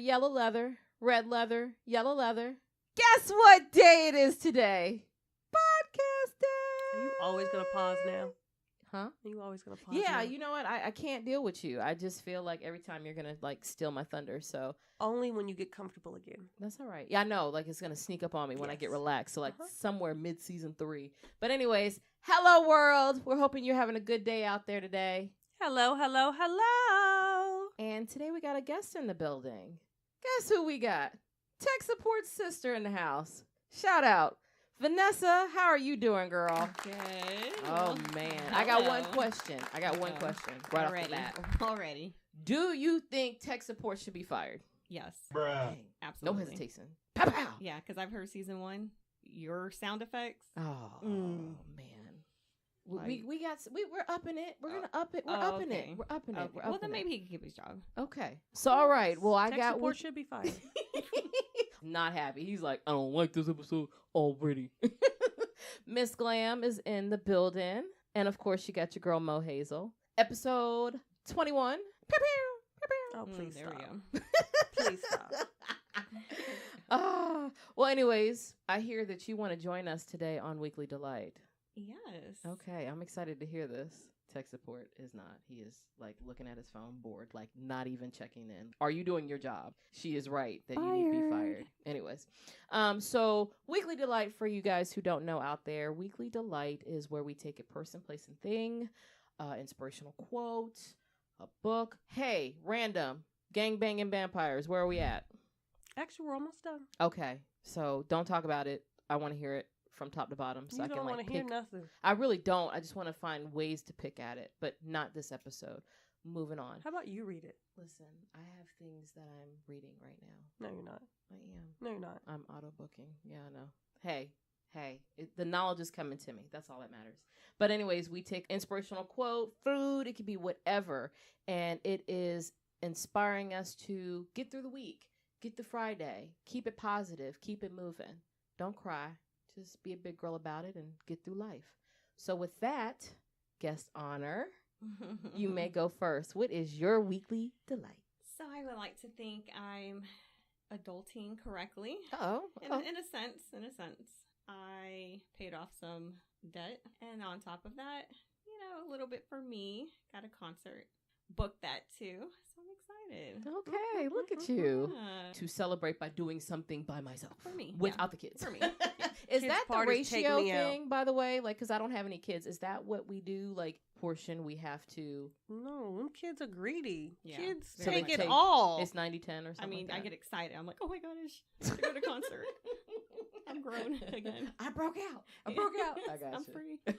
yellow leather, red leather, yellow leather. Guess what day it is today? Podcast day. Are you always going to pause now? Huh? Are you always going to pause Yeah, now? you know what? I can't deal with you. I just feel like every time you're going to, like, steal my thunder, so. Only when you get comfortable again. That's all right. Yeah, I know. Like, it's going to sneak up on me when I get relaxed. So, like, somewhere mid-season 3. But anyways, hello, world. We're hoping you're having a good day out there today. Hello, hello, hello. And today we got a guest in the building. Guess who we got? Tech support sister in the house. Shout out. Vanessa, how are you doing, girl? Good. Oh, man. I got one question. Right off the bat. Already. Do you think tech support should be fired? Yes. Bruh. Dang. Absolutely. No hesitation. Pow, pow. Yeah, because I've heard season 1. Your sound effects. Oh, man. We're upping it. We're gonna up it. We're upping it. okay. We're upping it. Okay. We're Well, upping then it. maybe he can keep his job. Okay. So all right. Well, I Tech got support should be fired. Not happy. He's like, I don't like this episode already. Miss Glam is in the building, and of course, you got your girl Mohazel. Episode 21. Pew, pew, pew, Oh, please there stop. we go. Please stop. Well, anyways, I hear that you want to join us today on Weekly Delight. Yes. Okay, I'm excited to hear this. Tech support is not. He is like looking at his phone, bored, like not even checking in. Are you doing your job? She is right that you need to be fired. Anyways, so Weekly Delight, for you guys who don't know out there, Weekly Delight is where we take a person, place, and thing, inspirational quote, a book. Hey, random gangbanging vampires. Where are we at? Actually, we're almost done. Okay, so don't talk about it. I want to hear it from top to bottom, so You I don't can want like to hear pick. nothing. I really don't. I just want to find ways to pick at it, but not this episode. Moving on. How about you read it? Listen, I have things that I'm reading right now. No, you're not. I am. No, you're not. I'm auto booking. Yeah, I know. Hey, the knowledge is coming to me. That's all that matters. But anyways, we take inspirational quote, food. It could be whatever, and it is inspiring us to get through the week, get through Friday, keep it positive, keep it moving. Don't cry. Just be a big girl about it and get through life. So with that, guest honor, you may go first. What is your weekly delight? So I would like to think I'm adulting correctly. Oh, In a sense, I paid off some debt, and on top of that, a little bit for me. Got a concert, booked that too. So I'm excited. Okay, look at you. Yeah. To celebrate by doing something by myself. For me, Without the kids. For me. Is Kids' that the parties take ratio me out. thing, by the way? Like, because I don't have any kids. Is that what we do? Like, portion we have to... No, them kids are greedy. Yeah. Kids So take they it take- all. It's 90-10 or something I mean, like I that. get excited. I'm like, oh my gosh, to go to concert. I'm grown again. I broke out. I broke out. I got I'm you. free.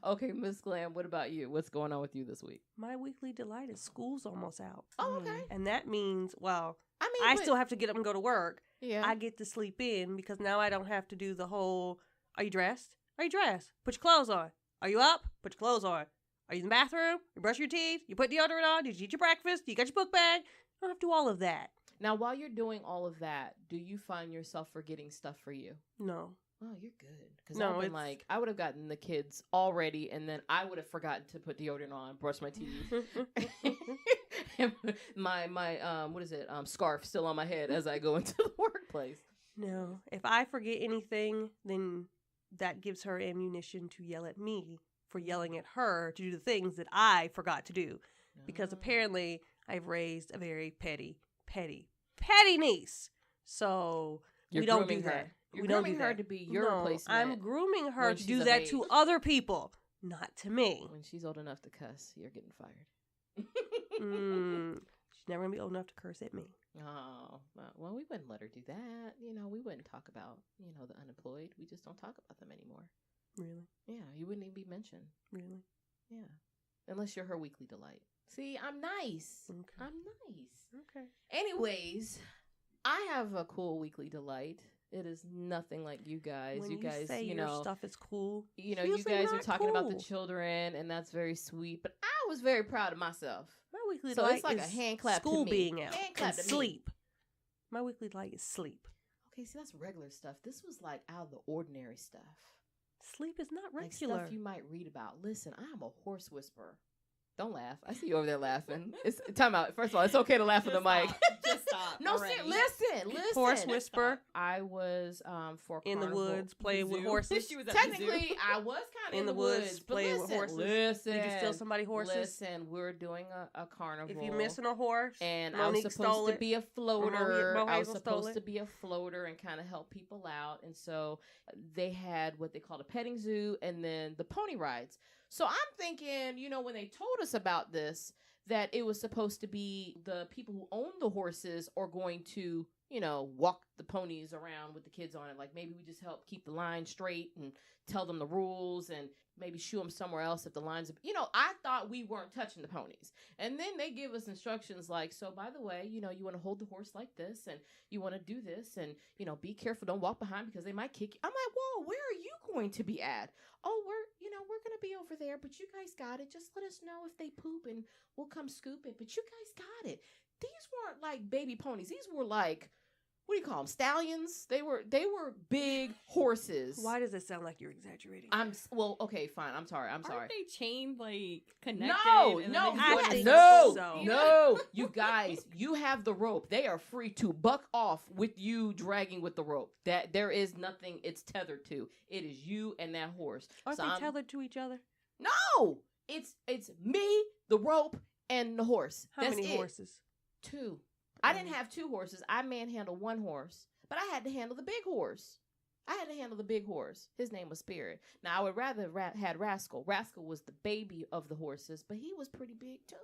Okay, Miss Glam, what about you? What's going on with you this week? My weekly delight is school's almost out. Oh, okay. And that means, well, I mean, I but- still have to get up and go to work. Yeah. I get to sleep in because now I don't have to do the whole, are you dressed? Are you dressed? Put your clothes on. Are you up? Put your clothes on. Are you in the bathroom? You brush your teeth? You put deodorant on? Did you eat your breakfast? You got your book bag? I don't have to do all of that. Now, while you're doing all of that, do you find yourself forgetting stuff for you? No. Oh, you're good. Because No, I've been it's- like, I would have gotten the kids already, and then I would have forgotten to put deodorant on, brush my teeth. And my what is it? Scarf still on my head as I go into the workplace. No. If I forget anything, then that gives her ammunition to yell at me for yelling at her to do the things that I forgot to do. Because apparently I've raised a very petty niece. So You're we don't do grooming her. that. You're We don't do grooming her that. to be your No, replacement. I'm grooming her when to she's do of that age. to other people, not to me. When she's old enough to cuss, you're getting fired. She's never gonna be old enough to curse at me. Oh, well, we wouldn't let her do that. We wouldn't talk about, the unemployed. We just don't talk about them anymore. Really? Yeah, you wouldn't even be mentioned. Really? Yeah. Unless you're her weekly delight. See, I'm nice. Okay. I'm nice. Okay. Anyways, I have a cool weekly delight. It is nothing like you guys. When you guys, say your stuff is cool, you it's usually guys are not talking about the cool. children, and that's very sweet. But I was very proud of myself. My weekly So delight it's like is a hand clap to school me. being out Hand clap and to me. sleep. My weekly delight is sleep. Okay, see, that's regular stuff. This was like out of the ordinary stuff. Sleep is not Like regular. stuff you might read about. Listen, I am a horse whisperer. Don't laugh. I see you over there laughing. It's time out. First of all, it's okay to laugh at the mic. Just stop. No, already. listen. Horse whisper I was for in the carnival. woods playing with Zoo. horses. She was at the zoo. Technically, I was kind of In the woods, but playing with horses. Listen, Did you steal somebody's horses? Listen, we're doing a carnival. If you're missing a horse, and Monique I was supposed to it. be a floater. I was Mohazel stole supposed it. to be a floater and kind of help people out. And so they had what they called a petting zoo and then the pony rides. So I'm thinking, when they told us about this, that it was supposed to be the people who own the horses are going to, walk the ponies around with the kids on it. Like maybe we just help keep the line straight and tell them the rules and maybe shoo them somewhere else if the lines, I thought we weren't touching the ponies. And then they give us instructions like, so by the way, you want to hold the horse like this and you want to do this and, be careful. Don't walk behind because they might kick you. I'm like, whoa, where are you going to be at? Oh, we're going to be over there, but you guys got it. Just let us know if they poop and we'll come scoop it. But you guys got it. These weren't like baby ponies. These were like, what do you call them? Stallions. They were big horses. Why does it sound like you're exaggerating? Okay, fine. I'm sorry. Aren't they chained, like, connected? No, and then no, they I just- think no, so. no. You guys, you have the rope. They are free to buck off with you dragging with the rope. That there is nothing it's tethered to. It is you and that horse. Aren't So they I'm- tethered to each other? No, it's me, the rope, and the horse. How That's many it. horses? 2. I didn't have 2 horses. I manhandled 1 horse, but I had to handle the big horse. His name was Spirit. Now, I would rather have had Rascal. Rascal was the baby of the horses, but he was pretty big, too.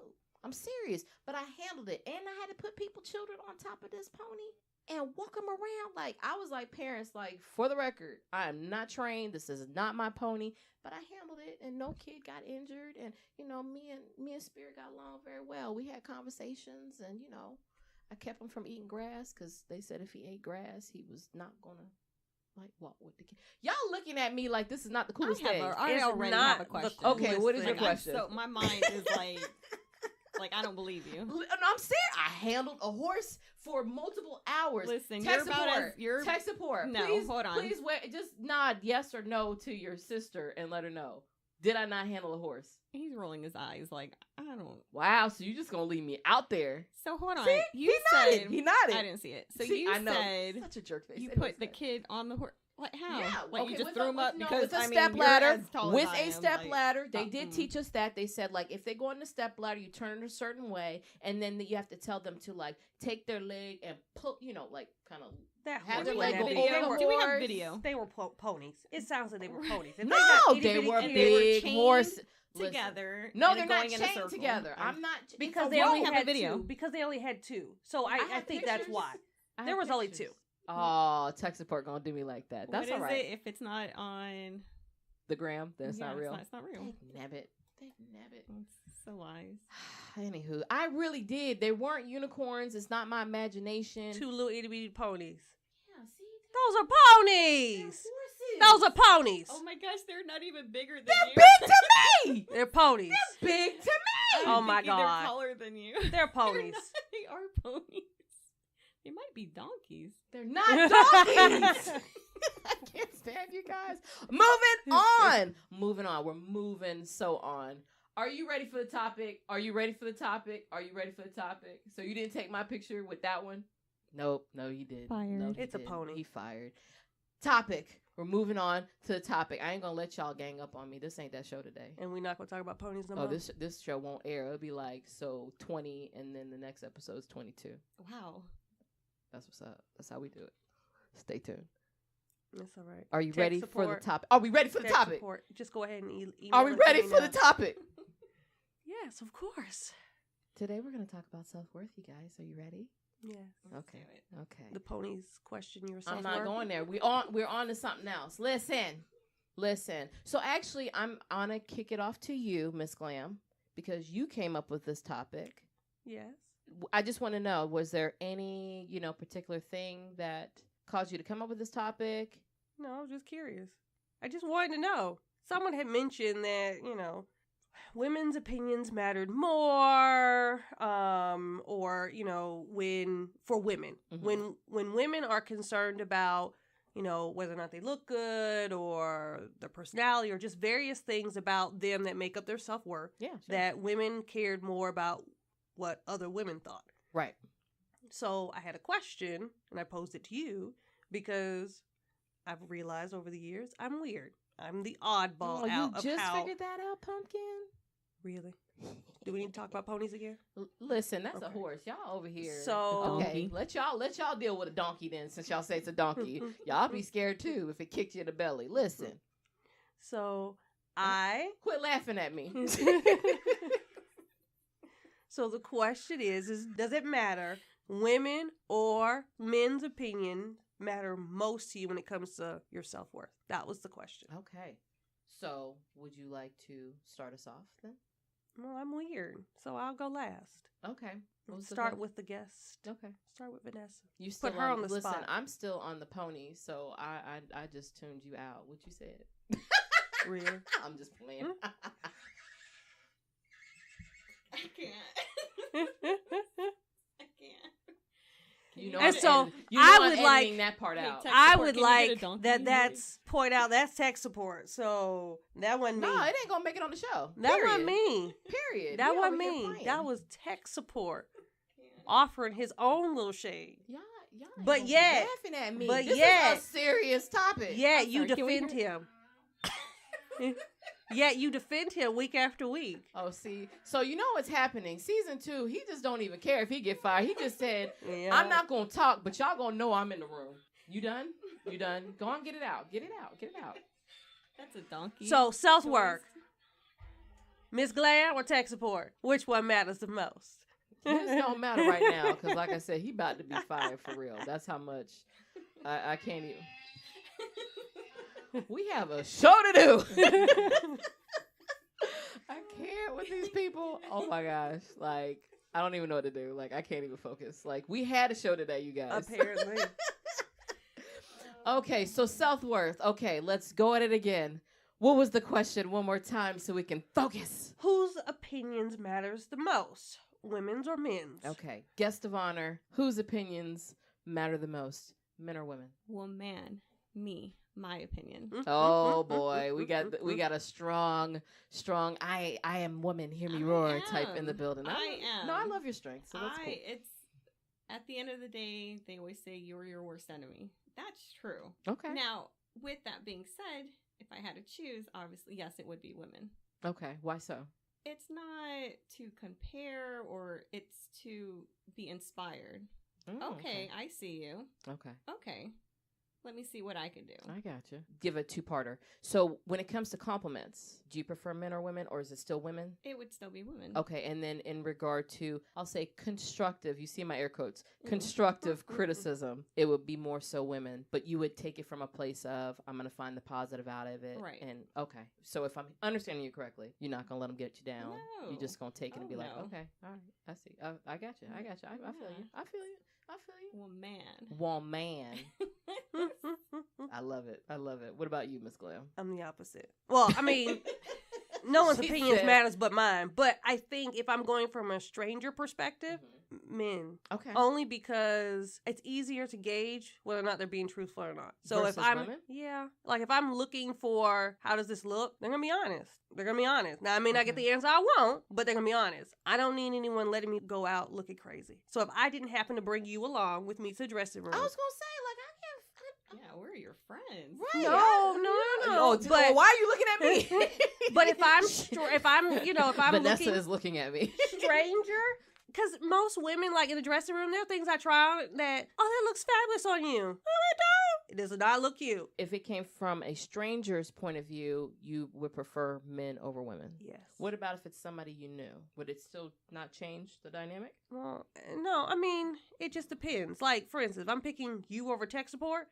I'm serious, but I handled it, and I had to put children on top of this pony and walk them around. Like, I was like, parents, like, for the record, I am not trained. This is not my pony, but I handled it, and no kid got injured, and, me and Spirit got along very well. We had conversations, and, I kept him from eating grass because they said if he ate grass, he was not going to, walk with the kid. Y'all looking at me like this is not the coolest thing. I It's already not have a the question. Okay, what is your Like, question? So my mind is like, I don't believe you. No, I'm serious. I handled a horse for multiple hours. Listen, Tech you're about support. as Tech support. No, please, hold on. Please wait. Just nod yes or no to your sister and let her know. Did I not handle a horse? He's rolling his eyes like, I don't. Wow, so you just gonna leave me out there? So hold on. See? You he said nodded. He nodded. I didn't see it. So See, you I know. said Such a jerk face. you Anyways, put the kid on the horse. Like how? Yeah, Like okay, you just with threw a- him up no, because with a I mean, step you're ladder. as tall With as I a am, step like, ladder. They did teach us that. They said like if they go on the step ladder, you turn it a certain way, and then you have to tell them to like take their leg and pull. Like kind of That have horse their was leg that go big. over They the were- Do we have horse. video They were ponies. It sounds like they were ponies. If No, got itty they bitty were kids- they were big chained horses. Listen. together? No, and they're then not going in a chained circle. together. I'm not because it's they a only rope. have a had video. 2. Because they only had 2. So I have think that's pictures. why. I There have was only pictures. 2. Oh, tech support gonna do me like that. That's What all is right. it if it's not on? The gram, that's Yeah, not real. It's not real. Nabbit. It's so lies. Anywho, I really did. They weren't unicorns. It's not my imagination. 2 little itty bitty ponies. Yeah, see, Those are they're ponies. horses. Those are ponies. Oh my gosh, they're not even bigger than They're you. big to me. They're ponies. Big to me. Oh my Thinking God. They're taller than you. They're ponies. They are ponies. They might be donkeys. They're not donkeys. I can't stand you guys. Moving on. We're moving so on. Are you ready for the topic? Are you ready for the topic? So you didn't take my picture with that one? Nope. No, you did. Fired. No, he It's a didn't. pony. He fired. Topic. We're moving on to the topic. I ain't gonna let y'all gang up on me. This ain't that show today. And we're not going to talk about ponies no Oh, more. this show won't air. It'll be like 20, and then the next episode's 22. Wow. That's what's up. That's how we do it. Stay tuned. That's all right. Are you Tech ready for the support. topic? Are we ready for the Tech topic? support. Just go ahead and email Are we it ready to me for now. the topic? Yes, of course. Today we're going to talk about self-worth, you guys. Are you ready? Yes. Okay. Okay. The ponies question your I'm self-worth. not going there. We're on to something else. Listen. So actually, I'm going to kick it off to you, Miss Glam, because you came up with this topic. Yes. I just want to know, was there any, particular thing that caused you to come up with this topic? No, I was just curious. I just wanted to know. Someone had mentioned that, women's opinions mattered more, or, when for women, Mhm. when women are concerned about whether or not they look good or their personality or just various things about them that make up their self-worth. Yeah, sure. That women cared more about what other women thought. Right. So I had a question, and I posed it to you because I've realized over the years I'm weird. I'm the oddball out of You just how... figured that out, Pumpkin? Really? Do we need to talk about ponies again? Listen, that's a Okay. horse. Y'all over here. So Okay, let y'all deal with a donkey then, since y'all say it's a donkey. Y'all be scared too if it kicks you in the belly. Listen. So I... Quit laughing at me. So the question is does it matter, women or men's opinion matter most to you when it comes to your self-worth? That was the question. Okay. So, would you like to start us off then? Well, I'm weird, so I'll go last. Okay. What was the Start que- with the guest. Okay. Start with Vanessa. You still Put her on the listen, spot. I'm still on the pony, so I just tuned you out. What you said? Really? I'm just playing. I can't. I can't. You know, And I'm so, editing- you know I I'm would editing like- that part Hey, out. tech I support, would can you get a like donkey? that's point out that's tech support. So that wasn't me. No, it ain't gonna make it on the show. That Period. wasn't me. Period. That We wasn't over here me. playing. That was tech support Can't. offering his own little shade. y'all. Ain't But gonna be yet- laughing at me. but this yet- is a serious topic. Yeah, I'm you sorry, can we defend hear- him. Yet you defend him week after week. Oh, see. So you know what's happening? Season 2, he just don't even care if he get fired. He just said, Yeah. I'm not gonna talk, but y'all gonna know I'm in the room. You done? You done? Go on, get it out. Get it out. Get it out. That's a donkey. So self-worth. Miss Glam or tech support? Which one matters the most? This don't matter right now, because like I said, he about to be fired for real. That's how much I can't even. We have a show to do. I can't with these people. Oh my gosh. Like, I don't even know what to do. Like, I can't even focus. Like, we had a show today, you guys. Apparently. Okay, so self-worth. Okay, let's go at it again. What was the question one more time so we can focus? Whose opinions matters the most? Women's or men's? Okay, guest of honor. Whose opinions matter the most? Men or women? Well, man, me, my opinion. Oh boy, we got a strong I am woman, hear me roar type in the building. I am. No, I love your strength, so that's cool. It's at the end of the day, they always say you're your worst enemy. That's true. Okay. Now, with that being said, if I had to choose, obviously, yes, it would be women. Okay, why so? It's not to compare or it's to be inspired. Oh, Okay, I see you. Okay. Okay. Let me see what I can do. I gotcha. Give a two-parter. So when it comes to compliments, do you prefer men or women, or is it still women? It would still be women. Okay, and then in regard to, I'll say constructive, you see my air quotes, constructive criticism, it would be more so women, but you would take it from a place of, I'm going to find the positive out of it. Right. And, okay, so if I'm understanding you correctly, you're not going to let them get you down. No. You're just going to take it and be like, no. okay, all right, I see. I got you. I got you. I feel you. I feel you. I feel you. Well, man. Well, man. I love it. I love it. What about you, Miss Glam? I'm the opposite. Well, I mean, no one's She opinions said- matters but mine. But I think if I'm going from a stranger perspective, men. Okay. Only because it's easier to gauge whether or not they're being truthful or not. So Versus if I'm, women? yeah, like if I'm looking for how does this look, they're gonna be honest. They're gonna be honest. Now I may not get the answer I want, but they're gonna be honest. I don't need anyone letting me go out looking crazy. So if I didn't happen to bring you along with me to the dressing room, I was going to say, like, I can't. Yeah, we're your friends. Right. No, Oh, but why are you looking at me? but if I'm if I'm Vanessa looking is looking at me. stranger. Because most women, like in the dressing room, there are things I try on that, that looks fabulous on you. No, it don't. It does not look cute. If it came from a stranger's point of view, you would prefer men over women. Yes. What about if it's somebody you knew? Would it still not change the dynamic? Well, no, I mean, it just depends. Like, for instance, if I'm picking you over tech support,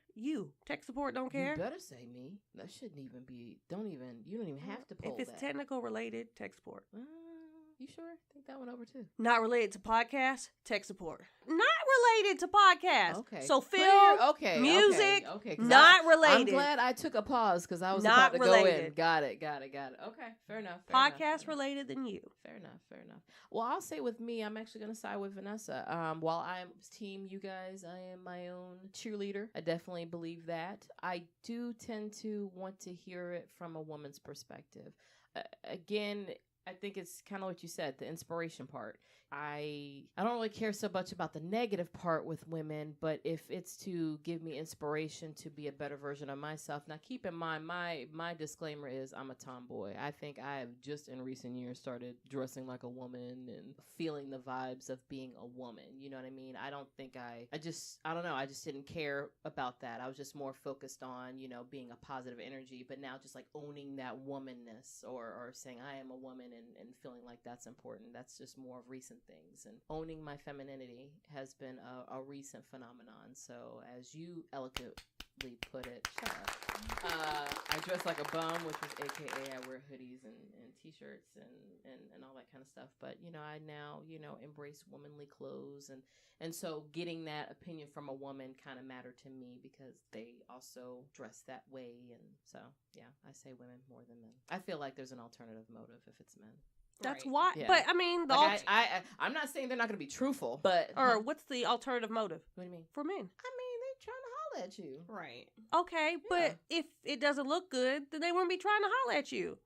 tech support don't care. You better say me. That shouldn't even be. You don't even have to pull If it's that. technical related, tech support. You sure? Think that one over too. Not related to podcasts, tech support. Not related to podcasts. Okay. So film, okay, music, okay. 'Cause not I'm related. glad I took a pause because I was Not about to go in. related. Got it. Okay, fair enough. Podcast related than you. Fair enough. Well, I'll say with me, I'm actually going to side with Vanessa. While I'm team you guys, I am my own cheerleader. I definitely believe that. I do tend to want to hear it from a woman's perspective. Again, I think it's kind of what you said, the inspiration part. I don't really care so much about the negative part with women, but if it's to give me inspiration to be a better version of myself. Now, keep in mind, my disclaimer is I'm a tomboy. I think I have just in recent years started dressing like a woman and feeling the vibes of being a woman. You know what I mean? I don't think I don't know. I just didn't care about that. I was just more focused on, being a positive energy, but now just like owning that womanness or saying I am a woman and feeling like that's important. That's just more of recent things, and owning my femininity has been a recent phenomenon. So as you eloquently put it, shut up. I dress like a bum, which is AKA I wear hoodies and t-shirts and all that kind of stuff. But I now embrace womanly clothes, and so getting that opinion from a woman kind of mattered to me because they also dress that way. And so yeah, I say women more than men. I feel like there's an alternative motive if it's men. That's Right. why. Yeah. But I mean, I'm not saying they're not going to be truthful, but or what's the alternative motive what do you mean? for men? I mean, they trying to holler at you. Right. Okay, but if it doesn't look good, then they wouldn't be trying to holler at you.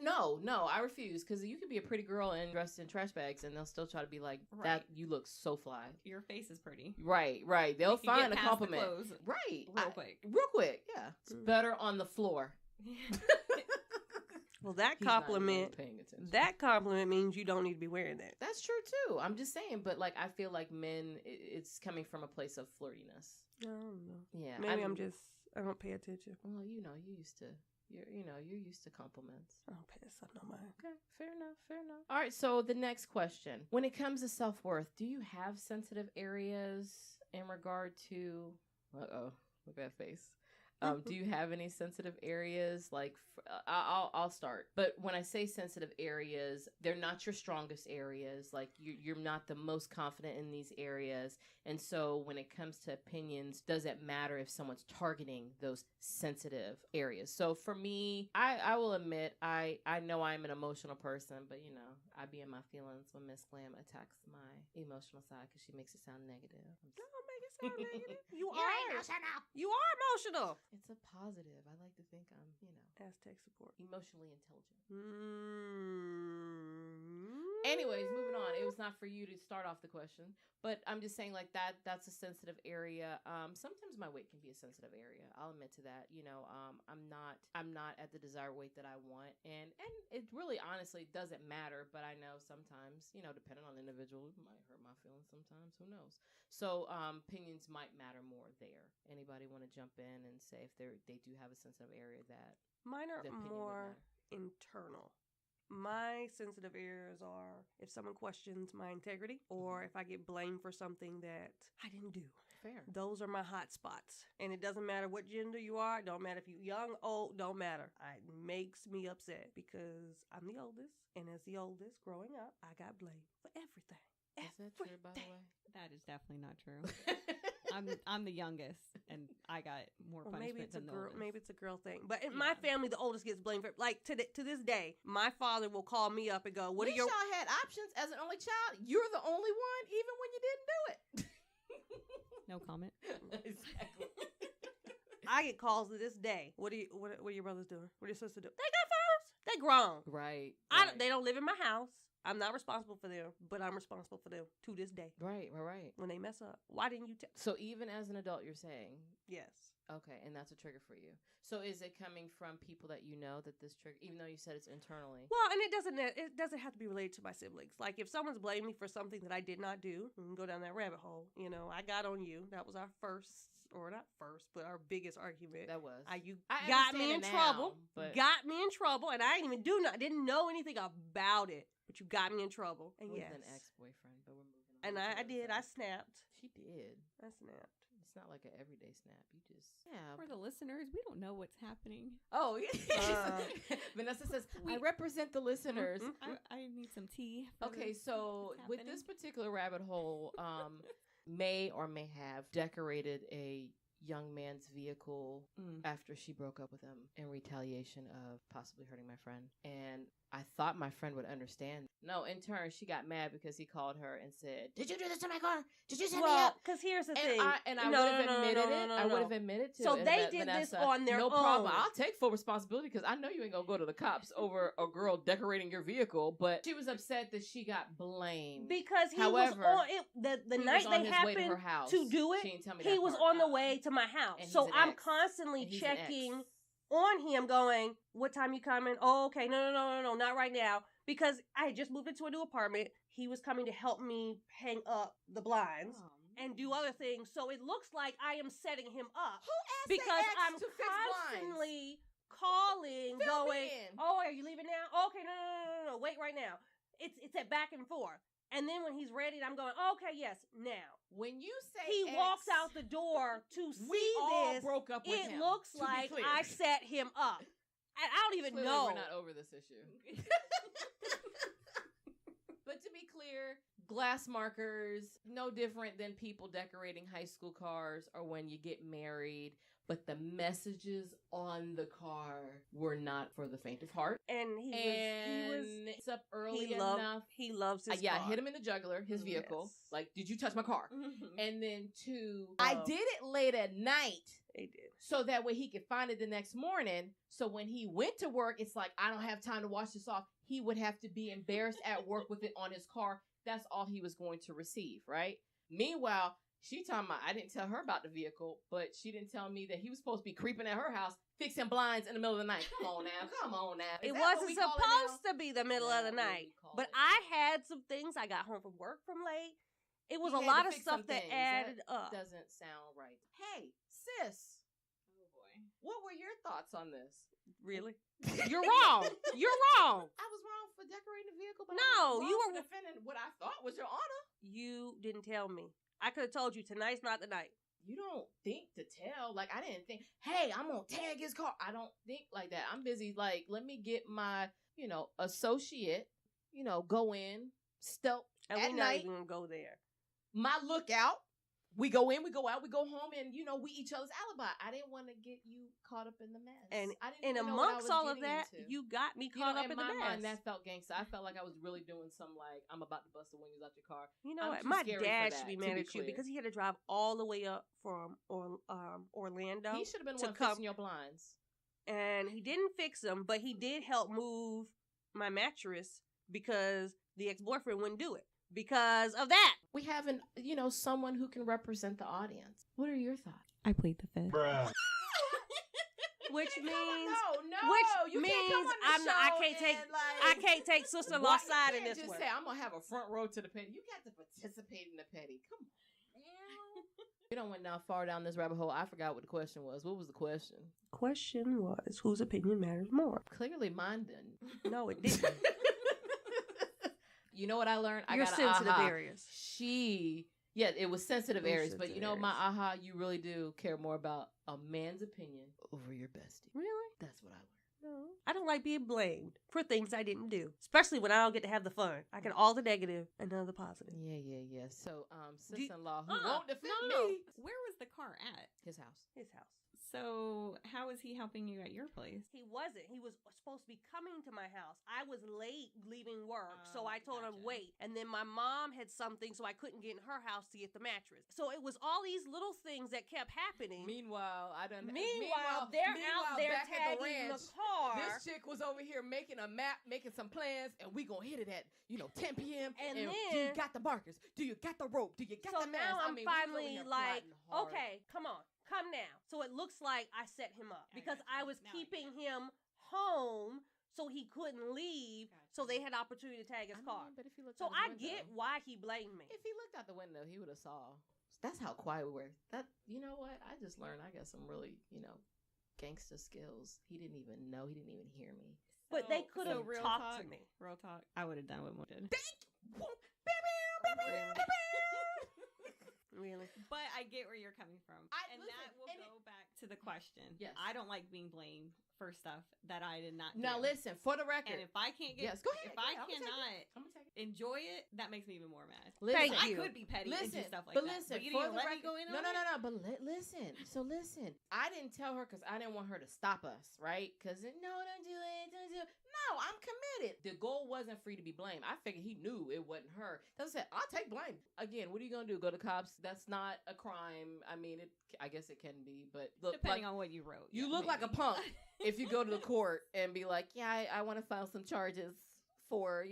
No. No, I refuse, because you could be a pretty girl and dressed in trash bags, and they'll still try to be like, Right. that you look so fly. Your face is pretty. Right. They'll You can find get a past the compliment. clothes Right. real quick. Yeah. It's Mm. better on the floor. Well, that He's not even compliment, paying attention. that compliment means you don't need to be wearing that. That's true too. I'm just saying, but like I feel like men, it's coming from a place of flirtiness. I don't know. Yeah. Maybe I don't pay attention. Well, you're used to compliments. I don't pay attention on mine. Okay, fair enough. All right, so the next question. When it comes to self-worth, do you have sensitive areas in regard to... Uh-oh, look at that face. Do you have any sensitive areas? Like, I'll start. But when I say sensitive areas, they're not your strongest areas. Like, you're not the most confident in these areas. And so when it comes to opinions, does it matter if someone's targeting those sensitive areas? So for me, I will admit, I know I'm an emotional person, but I be in my feelings when Miss Glam attacks my emotional side because she makes it sound negative. Don't make it sound negative. You You're are emotional. You are emotional. It's a positive. I like to think I'm, As tech support. emotionally intelligent. Mm. Anyways, moving on. It was not for you to start off the question, but I'm just saying like that's a sensitive area. Sometimes my weight can be a sensitive area. I'll admit to that. I'm not at the desired weight that I want, and it really honestly doesn't matter. But I know sometimes, depending on the individual, it might hurt my feelings sometimes. Who knows? So opinions might matter more there. Anybody want to jump in and say if they do have a sensitive area that Mine are the opinion would more matter? internal. My sensitive areas are if someone questions my integrity or if I get blamed for something that I didn't do. Fair. Those are my hot spots. And it doesn't matter what gender you are. It don't matter if you're young, old, don't matter. It makes me upset because I'm the oldest. And as the oldest growing up, I got blamed for everything. Is that true, by the way? That is definitely not true. I'm the youngest, and I got more Well, punishment maybe it's a than the girl. oldest. Maybe it's a girl thing. But in my family, the oldest gets blamed for. Like to this day, my father will call me up and go, "What are your?" Y'all had options as an only child. You're the only one, even when you didn't do it. No comment. Exactly. I get calls to this day. What are your brothers doing? What are your sisters doing? They got phones. They grown. Right. They don't live in my house. I'm not responsible for them, but I'm responsible for them to this day. Right. When they mess up, why didn't you tell? So even as an adult, you're saying, Yes. okay, and that's a trigger for you. So is it coming from people that you know that this trigger, even though you said it's internally? Well, and it doesn't have to be related to my siblings. Like if someone's blaming me for something that I did not do, we can go down that rabbit hole. I got on you. That was our our biggest argument. That was. You I got me understand in it trouble. now, but- Got me in trouble, and I didn't know anything about it. But you got me in trouble. And With yes, an ex-boyfriend, but we're moving on. and I did. I snapped. She did. I snapped. not like an everyday snap. You just yeah. For the listeners, we don't know what's happening. Oh, Vanessa says I represent the listeners. I need some tea. Okay, so with this particular rabbit hole, may or may have decorated a young man's vehicle after she broke up with him in retaliation of possibly hurting my friend. And I thought my friend would understand. No, in turn, she got mad because he called her and said, "Did you do this to my car? Did you set me up?" Because here's the thing. I would have admitted it. I would have admitted to it. So they did Vanessa, this on their own. No problem. I'll take full responsibility because I know you ain't going to go to the cops over a girl decorating your vehicle. But she was upset that she got blamed. Because he However, was on it. The night they happened to do it, he was on the way to my house. So I'm constantly checking on him going, what time you coming? Oh, okay. No, not right now. Because I had just moved into a new apartment. He was coming to help me hang up the blinds and do other things. So it looks like I am setting him up. Who asked because I'm to fix constantly calling, going, oh, are you leaving now? Okay, no. Wait right now. It's a back and forth. And then when he's ready, I'm going, okay, yes, now. When you say he walks out the door to see this, broke up with him, it looks like I set him up. And I don't even Clearly know. We're not over this issue. But to be clear, glass markers, no different than people decorating high school cars or when you get married. But the messages on the car were not for the faint of heart. And he was it's up early enough. He loves his car. Yeah, hit him in the jugular, his vehicle. Yes. Like, did you touch my car? And then two, I did it late at night. They did. So that way he could find it the next morning. So when he went to work, it's like, I don't have time to wash this off. He would have to be embarrassed at work with it on his car. That's all he was going to receive, right? Meanwhile, she talking about, I didn't tell her about the vehicle, but she didn't tell me that he was supposed to be creeping at her house, fixing blinds in the middle of the night. Come on now. It wasn't supposed to be the middle of the night. But I had some things. I got home from work from late. It was a lot of stuff that added up. Doesn't sound right. Hey, sis. Oh boy. What were your thoughts on this? Really? You're wrong. You're wrong. I was wrong for decorating the vehicle, but no, you were defending what I thought was your honor. You didn't tell me. I could have told you tonight's not the night. You don't think to tell. Like, I didn't think, hey, I'm going to tag his car. I don't think like that. I'm busy. Like, let me get my, associate, go in, stealth and at we're night. Not even going to go there. My lookout. We go in, we go out, we go home, and, we each other's alibi. I didn't want to get you caught up in the mess. And I didn't amongst all of that, you got me caught up in the mess. Mind, that felt gangster. I felt like I was really doing some, like, I'm about to bust the windows out your car. You know what? My dad should be mad at you because he had to drive all the way up from Orlando. He should have been one fixing your blinds. And he didn't fix them, but he did help move my mattress because the ex-boyfriend wouldn't do it. Because of that. We have someone who can represent the audience. What are your thoughts? I plead the fifth. Bruh. Which means you can't I can't take sister-in-law's side in this one. one. Say I'm gonna have a front row to the petty. You got to participate in the petty. Come on. We don't went down far down this rabbit hole. I forgot what the question was. What was the question? Question was, whose opinion matters more? Clearly mine didn't. No, it didn't. You know what I learned? Your sensitive areas. It was sensitive areas. But my aha, you really do care more about a man's opinion over your bestie. Really? That's what I learned. No. I don't like being blamed for things I didn't do. Especially when I don't get to have the fun. I get all the negative and none of the positive. Yeah. So, sister-in-law who won't defend me. Where was the car at? His house. So, how was he helping you at your place? He wasn't. He was supposed to be coming to my house. I was late leaving work, so I told him wait. And then my mom had something, so I couldn't get in her house to get the mattress. So it was all these little things that kept happening. Meanwhile, they're out there tagging the car. This chick was over here making a map, making some plans, and we gonna hit it at 10 p.m. And then, do you got the markers? Do you got the rope? Do you got the mask? So now I'm finally like, okay, come on. Come now. So it looks like I set him up because I was keeping him home so he couldn't leave. So they had opportunity to tag his car. But if he looked so I get why he blamed me. If he looked out the window, he would have saw. That's how quiet we were. That you know what? I just learned I got some really gangster skills. He didn't even know. He didn't even hear me. But they could have talked to me. Real talk. I would have done what Mo did. Really? But I get where you're coming from. That will go back to the question. Yes. I don't like being blamed for stuff that I did not do. Now listen, for the record. And if I can't get, yes, go ahead. If I cannot enjoy it, that makes me even more mad. Listen, I could be petty and do stuff like that. Listen, but you didn't let me go in on it? No. But listen. So listen, I didn't tell her because I didn't want her to stop us, right? Because no, don't do it. No, I'm committed. The goal wasn't for you to be blamed. I figured he knew it wasn't her. That's it. I'll take blame. Again, what are you gonna do? Go to cops? That's not a crime. I mean, I guess it can be, but look, depending on what you wrote. You look like a punk if you go to the court and be like, yeah, I want to file some charges for,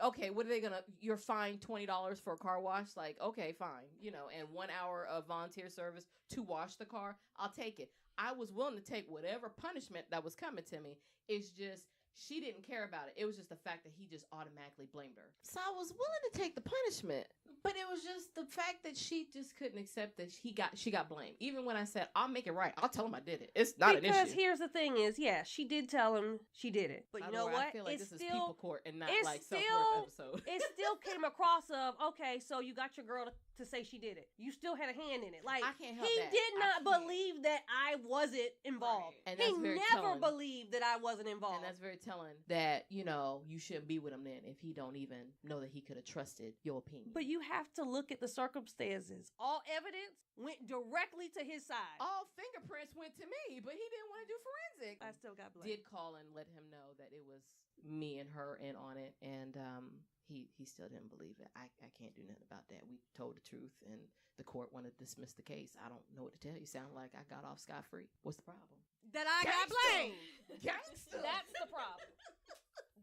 okay, what are they gonna? You're fined $20 for a car wash. Like, okay, fine, and 1 hour of volunteer service to wash the car. I'll take it. I was willing to take whatever punishment that was coming to me. It's just. She didn't care about it. It was just the fact that he just automatically blamed her. So I was willing to take the punishment, but it was just the fact that she just couldn't accept that she got blamed. Even when I said, I'll make it right. I'll tell him I did it. It's not an issue. Because here's the thing is, yeah, she did tell him she did it. But you know what? I feel like this is people court and not like self-worth episode. It still came across of, okay, so you got your girl to say she did it. You still had a hand in it. Like, I can't help he that. did not believe that I wasn't involved. Right. And that's he very never telling. Believed that I wasn't involved. And that's very telling that, you shouldn't be with him then if he don't even know that he could have trusted your opinion. But you have to look at the circumstances. All evidence went directly to his side. All fingerprints went to me, but he didn't want to do forensic. I still got blamed. Did call and let him know that it was me and her in on it, and he still didn't believe it. I can't do nothing about that. We told the truth, and the court wanted to dismiss the case. I don't know what to tell you. Sound like I got off scot-free. What's the problem? That I got blamed. Gangsta. That's the problem.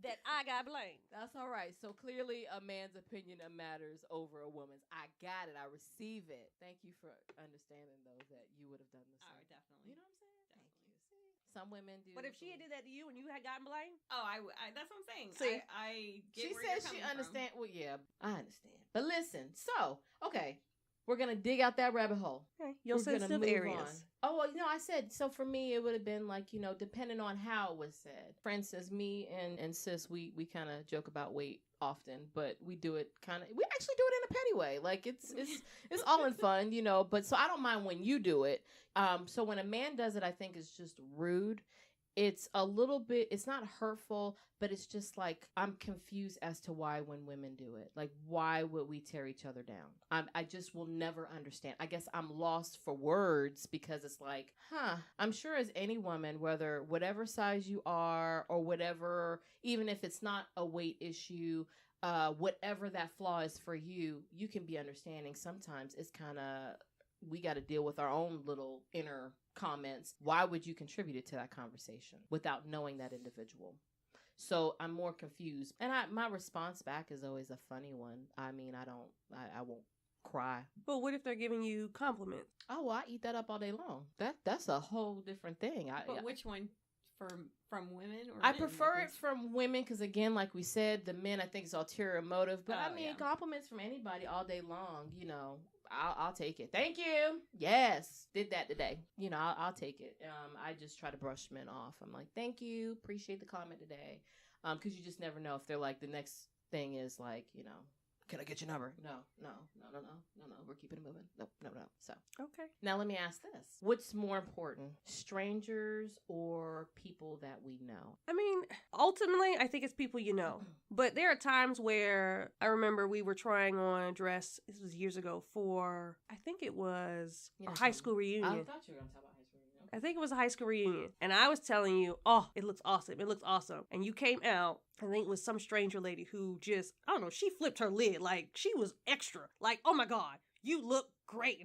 That I got blamed. That's all right. So clearly a man's opinion matters over a woman's. I got it. I receive it. Thank you for understanding, though, that you would have done the same. Oh, definitely. You know what I'm saying? Definitely. Thank you. See? Some women do. But if she had did that to you and you had gotten blamed? Oh, I that's what I'm saying. See? I get she where says you're she coming understand. Well, yeah, I understand. But listen, so, okay. We're going to dig out that rabbit hole. Okay. Your sensitive areas. On. Oh, well, I said, so for me, it would have been like, depending on how it was said. For instance, me and sis, we kind of joke about weight often, but we do it we actually do it in a petty way. Like it's all in fun, but so I don't mind when you do it. So when a man does it, I think it's just rude. It's a little bit, it's not hurtful, but it's just like, I'm confused as to why when women do it. Like, why would we tear each other down? I just will never understand. I guess I'm lost for words because it's like, I'm sure as any woman, whatever size you are or whatever, even if it's not a weight issue, whatever that flaw is for you, you can be understanding. Sometimes it's kind of, we got to deal with our own little inner comments. Why would you contribute to that conversation without knowing that individual? So I'm more confused. And my response back is always a funny one. I mean, I won't cry. But what if they're giving you compliments? Oh, well, I eat that up all day long. That's a whole different thing. But which one? From women or I men? prefer it from women because, again, like we said, the men, I think, it's ulterior motive. But I mean, yeah. compliments from anybody all day long, I'll take it. Thank you. Yes. Did that today. I'll take it. I just try to brush men off. I'm like, thank you. Appreciate the comment today. Because you just never know if they're like, the next thing is like, can I get your number? No. We're keeping it moving. No. So. Okay. Now let me ask this. What's more important? Strangers or people that we know? I mean, ultimately, I think it's people you know. But there are times where I remember we were trying on a dress, this was years ago, for, I think it was a high school reunion. I thought you were going to talk about high school reunion. I think it was a high school reunion. And I was telling you, oh, it looks awesome. It looks awesome. And you came out. I think it was some stranger lady who just, I don't know, she flipped her lid. Like, she was extra. Like, oh my God, you look great.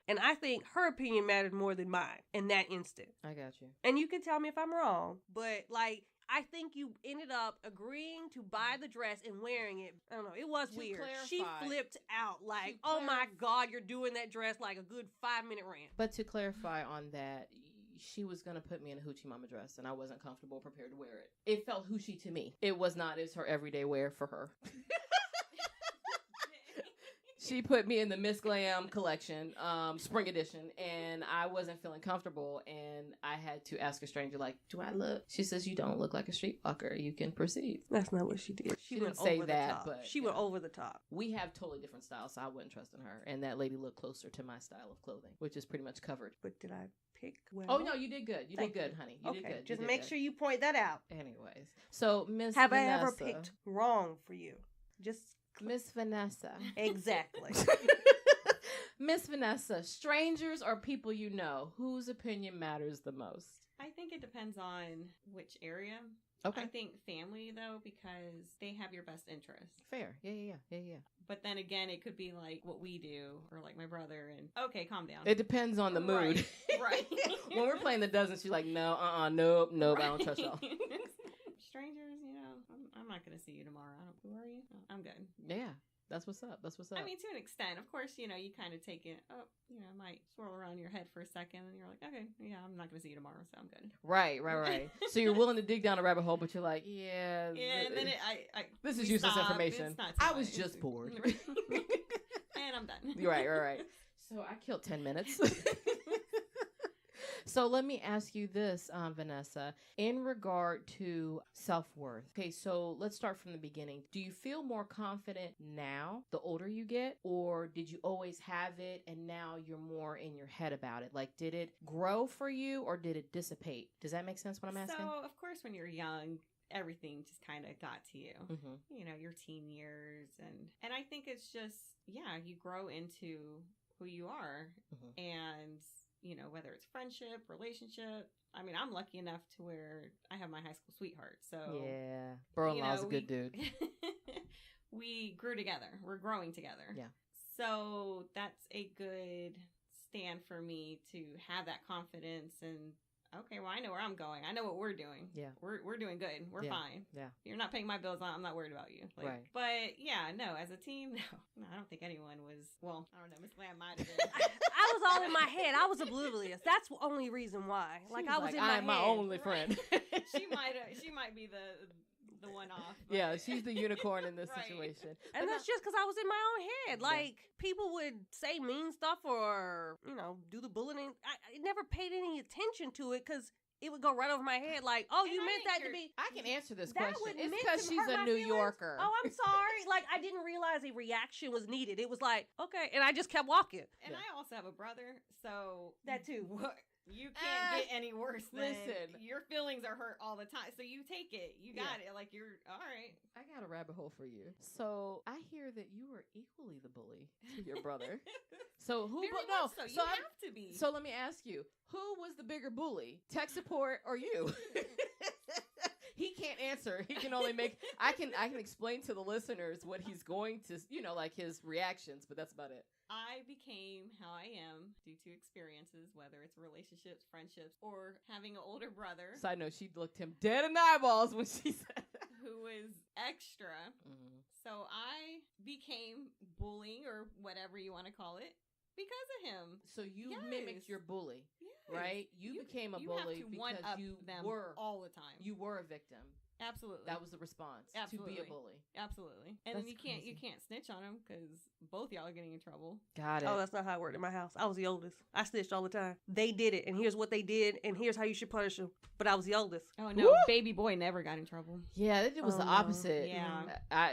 And I think her opinion mattered more than mine in that instant. I got you. And you can tell me if I'm wrong. But, like, I think you ended up agreeing to buy the dress and wearing it. I don't know. It was weird. Clarify, she flipped out like, oh my God, you're doing that dress like a good 5-minute rant. But to clarify on that, she was going to put me in a hoochie mama dress and I wasn't comfortable, prepared to wear it. It felt hoochie to me. It was not. It's her everyday wear for her. She put me in the Miss Glam collection, spring edition, and I wasn't feeling comfortable, and I had to ask a stranger, like, do I look? She says, you don't look like a streetwalker. You can proceed. That's not what she did. She didn't say that, but she went over the top. We have totally different styles, so I wouldn't trust in her. And that lady looked closer to my style of clothing, which is pretty much covered. But did I pick well? Oh, no, you did good. You Thank did good, you. honey. You did good. Just did make good. sure you point that out. Anyways, so Miss Have Vanessa. I ever picked wrong for you? Just Miss Vanessa. exactly. Miss Vanessa, strangers or people you know, whose opinion matters the most? I think it depends on which area. Okay. I think family, though, because they have your best interest. Fair. Yeah. But then again, it could be like what we do, or like my brother, and okay, calm down. It depends on the mood. Right. When we're playing the dozens, she's like, no, nope, right. I don't trust y'all. Strangers, I'm not going to see you tomorrow. Who are you? Oh, I'm good. Yeah. That's what's up. I mean, to an extent, of course, you kind of take it, might swirl around your head for a second, and you're like, okay, yeah, I'm not going to see you tomorrow, so I'm good. Right. So you're willing to dig down a rabbit hole, but you're like, yeah. Yeah, and then this is useless information. I was much. just bored. And I'm done. You're right. So I killed 10 minutes. So let me ask you this, Vanessa, in regard to self-worth. Okay, so let's start from the beginning. Do you feel more confident now, the older you get, or did you always have it and now you're more in your head about it? Like, did it grow for you or did it dissipate? Does that make sense what I'm asking? So, of course, when you're young, everything just kind of got to you. Mm-hmm. Your teen years. And I think it's just, you grow into who you are. Mm-hmm. And whether it's friendship, relationship. I mean, I'm lucky enough to where I have my high school sweetheart. So yeah, bro-in-law's a good dude. We grew together. We're growing together. Yeah. So that's a good stand for me to have that confidence and okay, well, I know where I'm going. I know what we're doing. Yeah. We're doing good. We're fine. Yeah. You're not paying my bills. I'm not worried about you. Right. But yeah, no, as a team, no, I don't think anyone was, well, I don't know, Miss Glam might have been. I was all in my head. I was oblivious. That's the only reason why. Like, I was in my head. I'm my only friend. She might be the one off. But. Yeah, she's the unicorn in this Right. situation. And that's just because I was in my own head. Like, people would say mean stuff or, do the bullying. I never paid any attention to it because it would go right over my head. Like, oh, you meant that to be. I can answer this That question. would It's meant because to she's hurt a my New feelings. Yorker. Oh, I'm sorry. Like, I didn't realize a reaction was needed. It was like, okay. And I just kept walking. And I also have a brother, so. That too. What? You can't get any worse than listen. Your feelings are hurt all the time. So you take it. You got it. Like, you're all right. I got a rabbit hole for you. So I hear that you were equally the bully to your brother. So who? Very No. much so you have to be. So let me ask you: who was the bigger bully, tech support or you? He can't answer. He can only make. I can explain to the listeners what he's going to, like his reactions, but that's about it. I became how I am due to experiences, whether it's relationships, friendships, or having an older brother. Side note: she looked him dead in the eyeballs when she said that. Who was extra. Mm-hmm. So I became bullying or whatever you want to call it because of him. So you mimicked your bully, Yes. right? You became a bully have to because one-up you them were all the time. You were a victim. Absolutely. That was the response to be a bully. Absolutely. And That's then you can't snitch on them because both y'all are getting in trouble. Got it. Oh, that's not how it worked in my house. I was the oldest. I snitched all the time. They did it, and here's what they did, and here's how you should punish them. But I was the oldest. Oh, no. Woo! Baby boy never got in trouble. Yeah, it was the no. opposite. Yeah.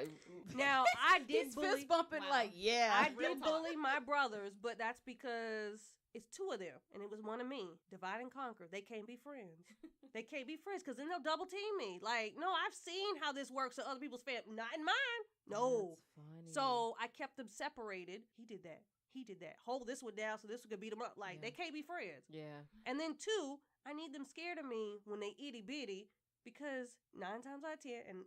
Now, I did He's bully. fist bumping Wow. like, yeah. I Real did talk. bully my brothers, but that's because it's two of them, and it was one of me. Divide and conquer. They can't be friends. They can't be friends because then they'll double team me. Like, no, I've seen how this works in other people's family. Not in mine. No. That's funny. So I kept them separated. He did that. Hold this one down so this one could beat them up. Like, Yeah. they can't be friends. Yeah. And then two, I need them scared of me when they itty bitty because 9 times out of 10, and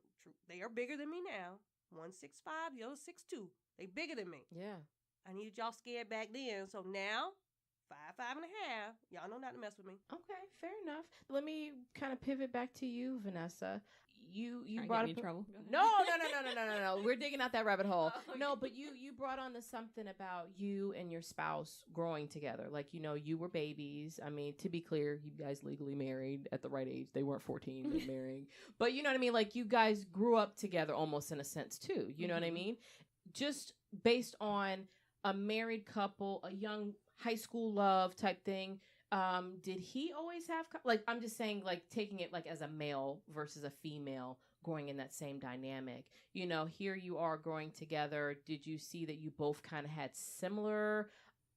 they are bigger than me now. 1'6'5", the other 6'2". They bigger than me. Yeah. I needed y'all scared back then. So now, 5'5.5", y'all know not to mess with me. Okay, fair enough. Let me kind of pivot back to you, Vanessa. You Trying to brought get me up in trouble. Go ahead. No. We're digging out that rabbit hole. Oh, okay. No, but you brought on to something about you and your spouse growing together. Like, you were babies. I mean, to be clear, you guys legally married at the right age. They weren't 14 when marrying. But you know what I mean? Like, you guys grew up together almost in a sense too. You know what I mean? just based on a married couple, a young high school love type thing, did he always have like, I'm just saying, like, taking it like as a male versus a female growing in that same dynamic, you know, here you are growing together. Did you see that you both kind of had similar,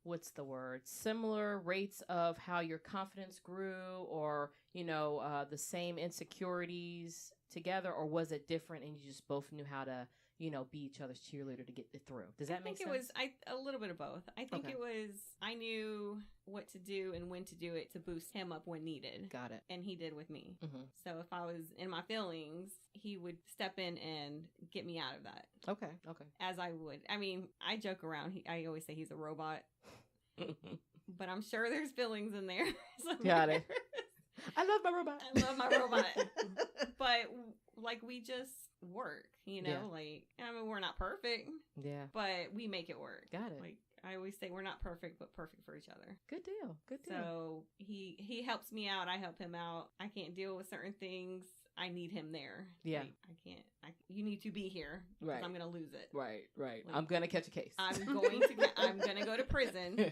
what's the word, similar rates of how your confidence grew, or, you know, the same insecurities together, or was it different and you just both knew how to, you know, be each other's cheerleader to get it through? Does that make sense? I think it was a little bit of both. I think Okay. it was, I knew what to do and when to do it to boost him up when needed. Got it. And he did with me. Mm-hmm. So if I was in my feelings, he would step in and get me out of that. Okay. As I would. I mean, I joke around. I always say he's a robot. But I'm sure there's feelings in there. Got it. I love my robot. I love my robot. But like, we just work, you know, Yeah. like, I mean, we're not perfect, Yeah. but we make it work. Got it. Like, I always say we're not perfect, but perfect for each other. Good deal. So he helps me out. I help him out. I can't deal with certain things. I need him there. Yeah. Like, I can't. You need to be here because Right. I'm going to lose it. Right. Like, I'm going to catch a case. I'm going to go to prison.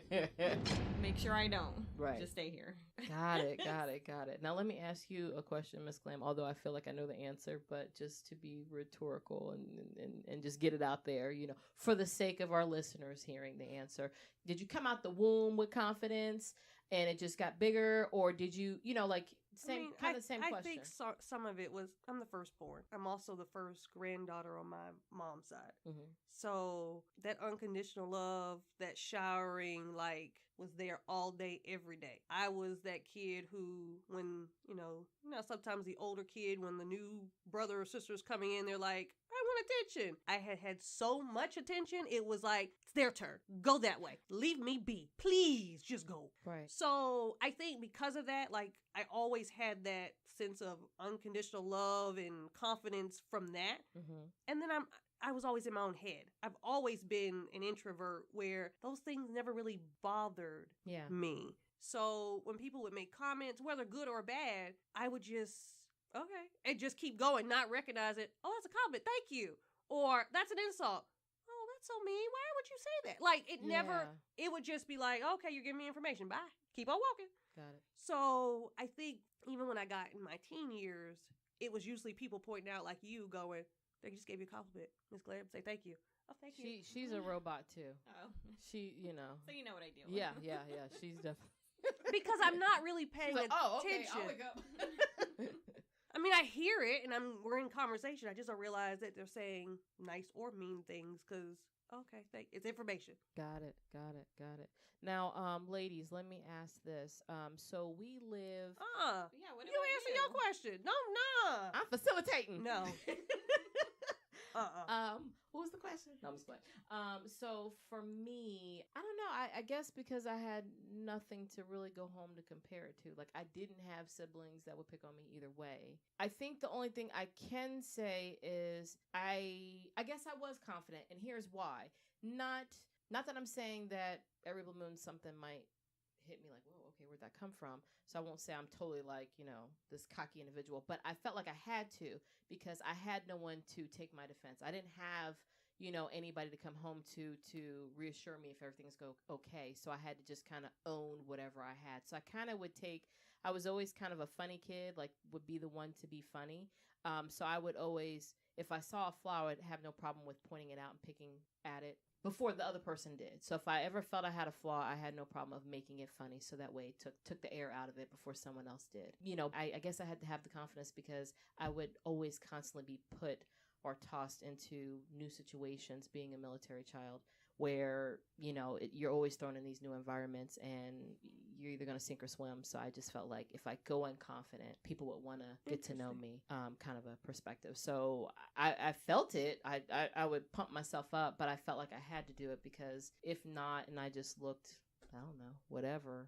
Make sure I don't. Right. Just stay here. Got it. Now let me ask you a question, Miss Glam, although I feel like I know the answer, but just to be rhetorical and just get it out there, you know, for the sake of our listeners hearing the answer. Did you come out the womb with confidence and it just got bigger, or did you, you know, like, same question? I think some of it was, I'm the firstborn. I'm also the first granddaughter on my mom's side. Mm-hmm. So that unconditional love, that showering, like, was there all day, every day. I was that kid who, when, you know, sometimes the older kid, when the new brother or sister is coming in, they're like, I want attention. I had so much attention. It was like, it's their turn. Go that way. Leave me be. Please just go. Right. So I think because of that, like, I always had that sense of unconditional love and confidence from that. Mm-hmm. And then I was always in my own head. I've always been an introvert where those things never really bothered me. So when people would make comments, whether good or bad, I would just, okay, and just keep going, not recognize it. Oh, that's a compliment. Thank you. Or that's an insult. Oh, that's so mean. Why would you say that? Like, it never, it would just be like, okay, you're giving me information. Bye. Keep on walking. Got it. So I think even when I got in my teen years, it was usually people pointing out, like you, going, they just gave you a compliment. Miss Glam, say thank you. Oh, thank you. She's a robot too. Oh. She, you know. So you know what I deal with. Yeah. She's definitely. Because I'm not really paying She's like, oh, okay, attention. I'll wake up. I mean, I hear it, and we're in conversation. I just don't realize that they're saying nice or mean things because, okay, it's information. Got it. Now, ladies, let me ask this. So we live. Yeah, what You about answer your question. No. I'm facilitating. No. What was the question? No, I'm just playing. So for me, I don't know. I guess because I had nothing to really go home to compare it to. Like, I didn't have siblings that would pick on me either way. I think the only thing I can say is I guess I was confident, and here's why. Not that I'm saying that every blue moon something might hit me like, whoa, okay, where'd that come from? So I won't say I'm totally like, you know, this cocky individual, but I felt like I had to because I had no one to take my defense. I didn't have, you know, anybody to come home to reassure me if everything's okay. So I had to just kind of own whatever I had. So I was always kind of a funny kid, like would be the one to be funny. So I would always, if I saw a flaw, I would have no problem with pointing it out and picking at it before the other person did. So if I ever felt I had a flaw, I had no problem of making it funny. So that way it took the air out of it before someone else did. You know, I guess I had to have the confidence because I would always constantly be put or tossed into new situations being a military child where, you know, you're always thrown in these new environments and you're either going to sink or swim. So I just felt like if I go in confident, people would want to get to know me, kind of a perspective. So I felt it. I would pump myself up, but I felt like I had to do it because if not, and I just looked, I don't know, whatever,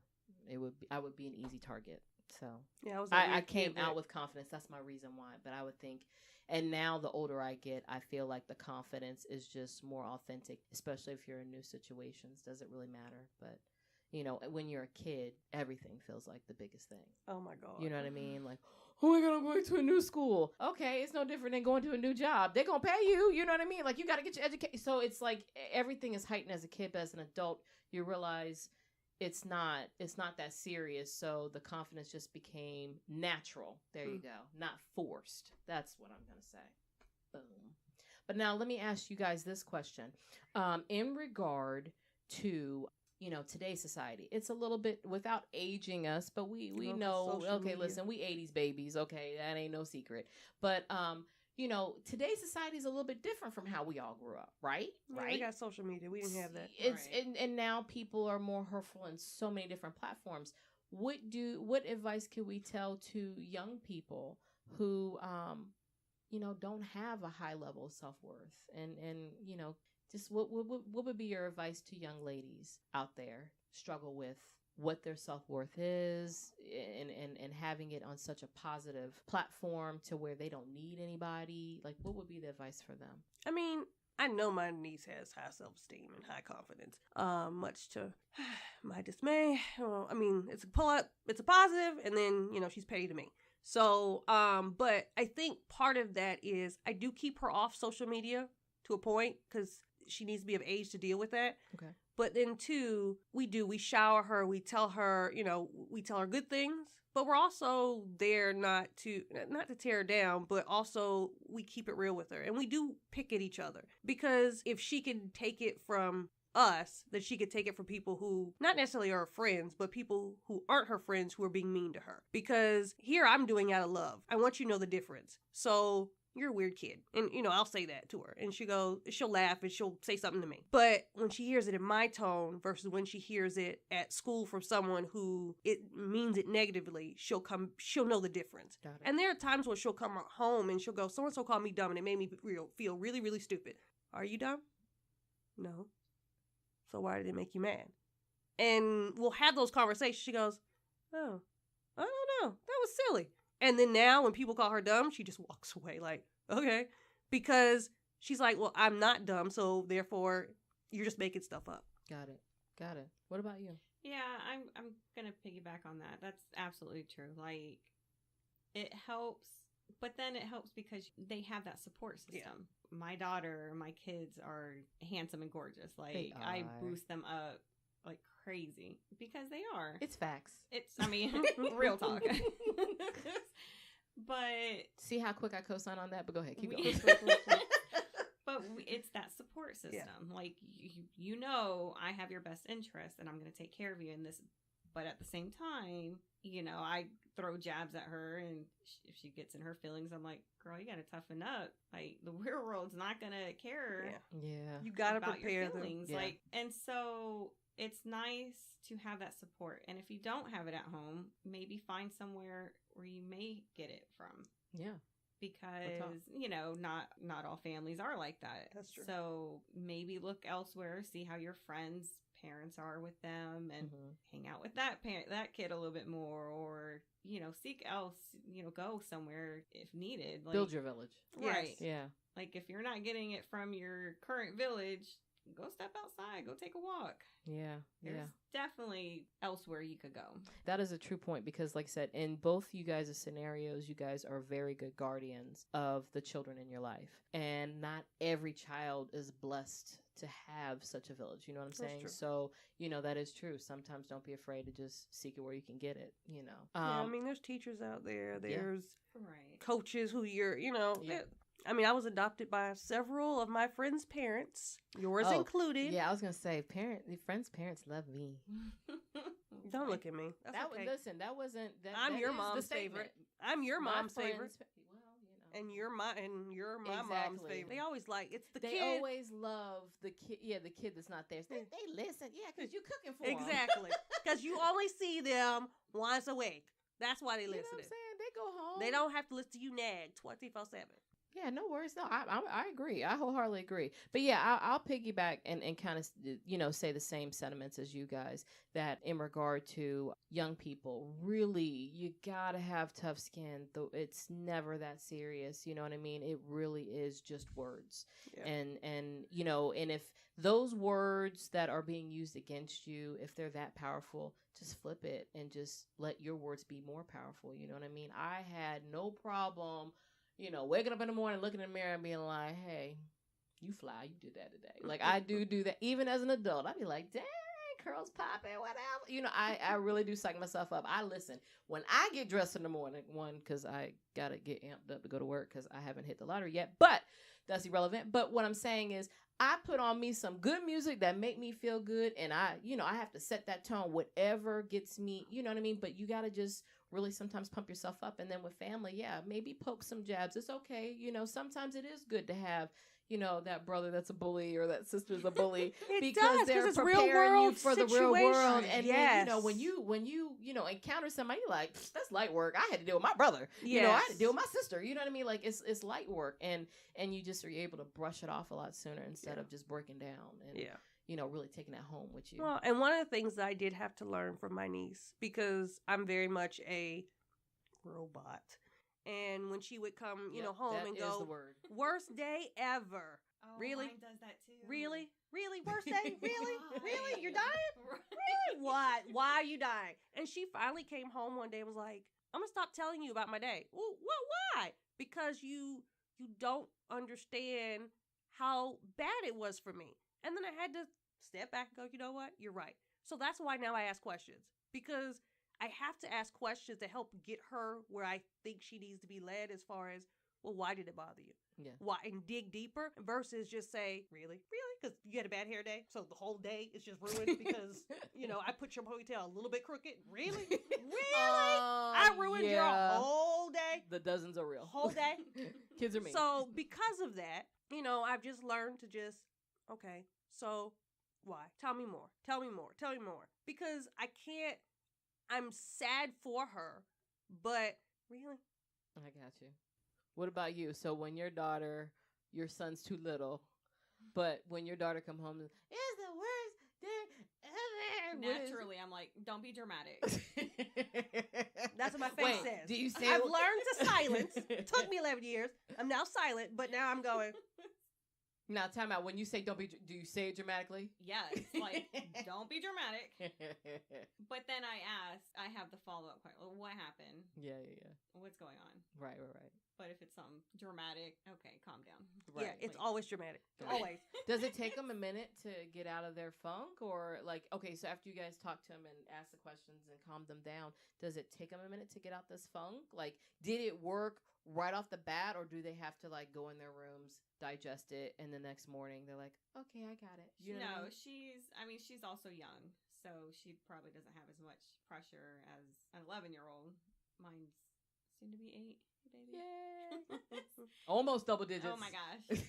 I would be an easy target. So yeah, I came out with confidence. That's my reason why. But I would think, and now the older I get, I feel like the confidence is just more authentic, especially if you're in new situations. Doesn't really matter. But You know, when you're a kid, everything feels like the biggest thing. Oh my God. You know what I mean? Like, oh my God, I'm going to a new school. Okay, it's no different than going to a new job. They're going to pay you. You know what I mean? Like, you got to get your education. So it's like everything is heightened as a kid, but as an adult, you realize it's not that serious. So the confidence just became natural. There you go. Not forced. That's what I'm going to say. Boom. But now let me ask you guys this question. In regard to, you know, today's society, it's a little bit without aging us, but we know, okay, media. listen, we 80s babies. Okay, that ain't no secret. But, you know, today's society is a little bit different from how we all grew up, right? Yeah, right? We got social media. We didn't have that. It's Right. and now people are more hurtful in so many different platforms. What advice could we tell to young people who, you know, don't have a high level of self-worth and you know, just what would be your advice to young ladies out there struggle with what their self-worth is and having it on such a positive platform to where they don't need anybody? Like, what would be the advice for them? I mean, I know my niece has high self-esteem and high confidence, much to my dismay. I mean, it's a positive, and then, you know, she's petty to me. So, but I think part of that is I do keep her off social media to a point because she needs to be of age to deal with that. Okay. But then too, we shower her, we tell her, you know, we tell her good things, but we're also there not to tear her down, but also we keep it real with her. And we do pick at each other because if she can take it from us, then she could take it from people who not necessarily are her friends, but people who aren't her friends who are being mean to her. Because here I'm doing out of love. I want you to know the difference. So you're a weird kid. And, you know, I'll say that to her. And she'll laugh and she'll say something to me. But when she hears it in my tone versus when she hears it at school from someone who it means it negatively, she'll know the difference. Got it. And there are times where she'll come home and she'll go, so-and-so called me dumb and it made me feel really, really stupid. Are you dumb? No. So why did it make you mad? And we'll have those conversations. She goes, oh, I don't know. That was silly. And then now when people call her dumb, she just walks away like, okay. Because she's like, well, I'm not dumb, so therefore you're just making stuff up. Got it. What about you? Yeah, I'm gonna piggyback on that. That's absolutely true. Like, it helps, but then it helps because they have that support system. Yeah. My daughter, my kids are handsome and gorgeous. Like, I boost them up like crazy because they are. It's facts. I mean, real talk. But see how quick I co-sign on that? But go ahead, keep going. But it's that support system. Yeah. Like, you know, I have your best interest and I'm going to take care of you in this. But at the same time, you know, I throw jabs at her, and if she gets in her feelings, I'm like, girl, you got to toughen up. Like, the real world's not going to care. Yeah. You got to prepare your feelings. them. Yeah. Like, and so it's nice to have that support. And if you don't have it at home, maybe find somewhere where you may get it from. Yeah. Because, you know, not all families are like that. That's true. So maybe look elsewhere, see how your friends' parents are with them, and hang out with that kid a little bit more, or, you know, seek else, you know, go somewhere if needed. Like, build your village. Right. Yes. Yeah. Like, if you're not getting it from your current village, go step outside, go take a walk. Yeah. There's definitely elsewhere you could go. That is a true point because, like I said, in both you guys' scenarios, you guys are very good guardians of the children in your life. And not every child is blessed to have such a village. You know what I'm saying? True. So, you know, that is true. Sometimes don't be afraid to just seek it where you can get it, you know. Yeah, I mean, there's teachers out there. There's right. coaches who you know. Yeah. I mean, I was adopted by several of my friends' parents, yours included. Yeah, I was gonna say, friends' parents love me. Don't look at me. That's okay. Listen, that wasn't. I'm your mom's favorite. I'm your mom's favorite. Well, you know. And you're my mom's favorite. They always it's the kid. They always love the kid. Yeah, the kid that's not there. They listen. Yeah, because you cooking for them. Exactly. Because you only see them once a week. That's why they listen. You know what I'm saying? They go home. They don't have to listen to you nag 24/7. Yeah, no worries. No, I agree. I wholeheartedly agree. But yeah, I'll piggyback and kind of, say the same sentiments as you guys, that in regard to young people, really, you got to have tough skin. Though it's never that serious. You know what I mean? It really is just words. Yeah. And if those words that are being used against you, if they're that powerful, just flip it and just let your words be more powerful. You know what I mean? I had no problem, waking up in the morning, looking in the mirror and being like, hey, you fly, you did that today. Like, I do that. Even as an adult, I'd be like, dang, curls popping, whatever. I really do psych myself up. I listen. When I get dressed in the morning, one, because I got to get amped up to go to work because I haven't hit the lottery yet, but that's irrelevant. But what I'm saying is, I put on me some good music that make me feel good, and I have to set that tone, whatever gets me, you know what I mean? But you got to just really sometimes pump yourself up. And then with family, yeah, maybe poke some jabs. It's okay. Sometimes it is good to have, that brother that's a bully or that sister's a bully because they're preparing you for the real world. And yes. then, when you encounter somebody, you're like, that's light work. I had to deal with my brother. Yes. I had to deal with my sister. You know what I mean? Like, it's light work. And you just are able to brush it off a lot sooner instead of just breaking down and really taking that home with you. Well, and one of the things that I did have to learn from my niece, because I'm very much a robot. And when she would come, home and go, worst day ever. Oh, really? Mine does that too. Really? Worst day? Really? Really? You're dying? Really? What? Why are you dying? And she finally came home one day and was like, I'm going to stop telling you about my day. Well, why? Because you don't understand how bad it was for me. And then I had to step back and go, you know what? You're right. So that's why now I ask questions, because I have to ask questions to help get her where I think she needs to be led, as far as, well, why did it bother you? Yeah. Why? And dig deeper versus just say, really? Because you had a bad hair day, so the whole day is just ruined because, I put your ponytail a little bit crooked. Really? Really? I ruined your whole day? The dozens are real. Whole day? Kids are mean. So because of that, I've just learned to just, okay, so why? Tell me more. Because I'm sad for her, but really? I got you. What about you? So when your son's too little, but when your daughter come home, it's the worst day ever. Naturally, I'm like, don't be dramatic. That's what my face says. Do you say I've learned to silence. It took me 11 years. I'm now silent, but now I'm going. Now, time out. When you say do you say it dramatically? Yes, like, don't be dramatic. But then I have the follow-up question. Well, what happened? Yeah. What's going on? Right. But if it's something dramatic, okay, calm down. Right. Yeah, it's always dramatic. Always. Does it take them a minute to get out of their funk? Or okay, so after you guys talk to them and ask the questions and calm them down, does it take them a minute to get out this funk? Like, did it work right off the bat, or do they have to go in their rooms, digest it, and the next morning they're like, okay, I got it? You know she's also young, so she probably doesn't have as much pressure as an 11-year-old. Mine's soon to be 8, baby. Yeah. Almost double digits. Oh my gosh.